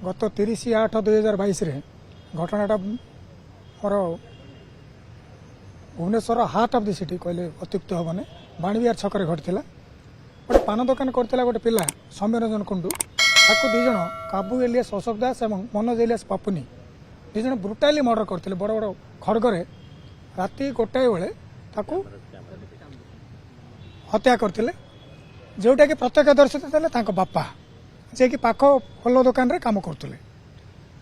गत 30/8/2022 घटनाटा मोर Bhubaneswar heart of the city कहले अत्युक्त हेनी बाणीविहार छकरे घटीला गोटे पान दुकान करता गोटे पिला सौम्यरंजन कुंडू ताको दुईज काबू एलियास अशोक दास और मनोज एलियास पापुनी दुईज ब्रुटाली मर्डर करते बड़ बड़ खड़गरे राति गोटाए बेले ताको हत्या करते जोटा कि प्रत्यक्षदर्शी थे बापा जे कि पाख फल दुकान रे काम करते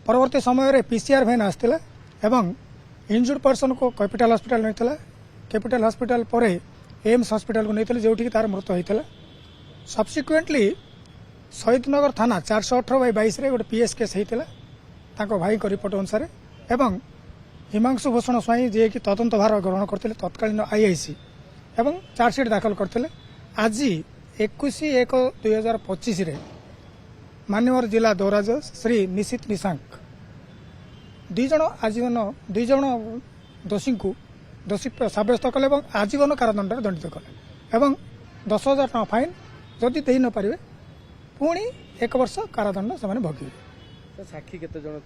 परवर्ती समय पीसीआर वैन आसला एवं इंजुर्ड पर्सन को कैपिटाल हॉस्पिटल नहीं कैपिटाल हॉस्पिटल पर एम्स हॉस्पिटल को नहीं जोटि तार मृत्यु होता सब्सिक्वेंटली शहीदनगर थाना 418/22 गोटे पीएस केस होता भाई रिपोर्ट अनुसार एवं हिमांशु भूषण स्वाई जे कि तदंत भार ग्रहण करते तत्कालीन आईआईसी एवं चार्जसीट दाखल करते आज 21/1/2025 मान्यवर जिला दौराज श्री निशित निशांक दुईज आजीवन दुईज दोषी को दोषी सब्यस्त कले आजीवन कारादंड दंडित कले एवं 10,000 टका फाइन जदि दे न पारे पुणी 1 वर्ष कारादंड से भोगे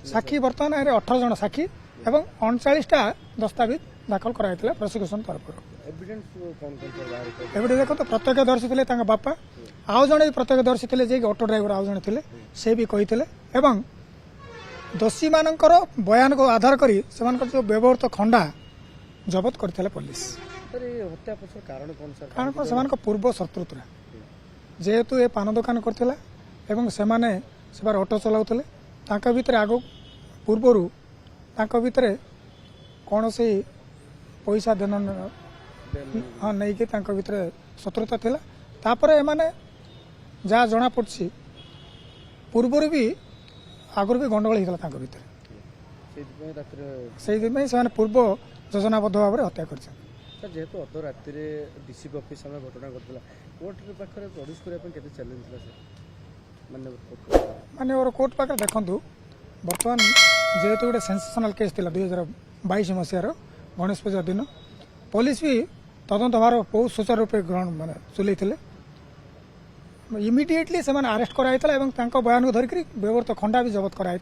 साक्षी बर्तमान 18 जन साक्षी एवं 39टा दस्तावेज दाखल कराइला प्रोसिक्यूशन तरफ एविडेंस देखो तो प्रत्यक्षदर्शी थे बापा आउ जड़े प्रत्यक्षदर्शी थे जे ऑटो ड्राइवर आउ जड़े थे से भी कही एवं दोषी मानकर बयान को आधार करी से जो व्यवहृत खंडा जबत करते पुलिस कारण से पूर्व शत्रुता जेहेतु ये पान दुकान करथिला एवं से बार ऑटो चलाउतले तांका भितर आगो पूर्वर तांका भितर कौन से पैसा देन हाँ नहीं कि तांका भितर शत्रुता थिला तापर एमाने जहाँ जना पड़छि पूर्वर भी आगुरी भी गंडगोल होता तांका भितर से पूर्व योजनाबद्ध भाव में हत्या कर जेहेतु अध राति डीसीपी ऑफिस में घटना घटला कोर्ट पाखे प्रड्यूस करने चैलेंज माननीय कोर्ट पाखे देखु बर्तमान जेहेतु गोटे सेंसेशनल केस थी 2022 मसीहार गणेश पूजा दिन पुलिस भी तदंत भार बहुत सुचारू रूप ग्रहण मान चुले इमिडिएटली से अरेस्ट कराई बयान को धरिक व्यवहृत खंडा भी जबत कराई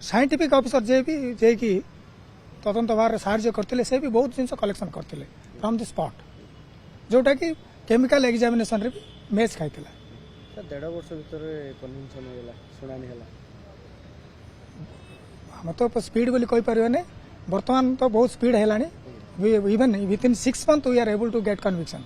साइंटिफिक ऑफिसर जे कि तदंत भार साहाଯ୍य करते से भी बहुत जिन कलेक्शन करते फ्रॉम द स्पॉट जोटा कि केमिकल एग्जामिनेशन रे भी मैच खाई 1.5 वर्ष भीतर कन्विंसन होला सुनानी होला हम तो स्पीड बोली कहि परिबने वर्तमान तो बहुत स्पीड हेलानी even within 6 months we are able to get conviction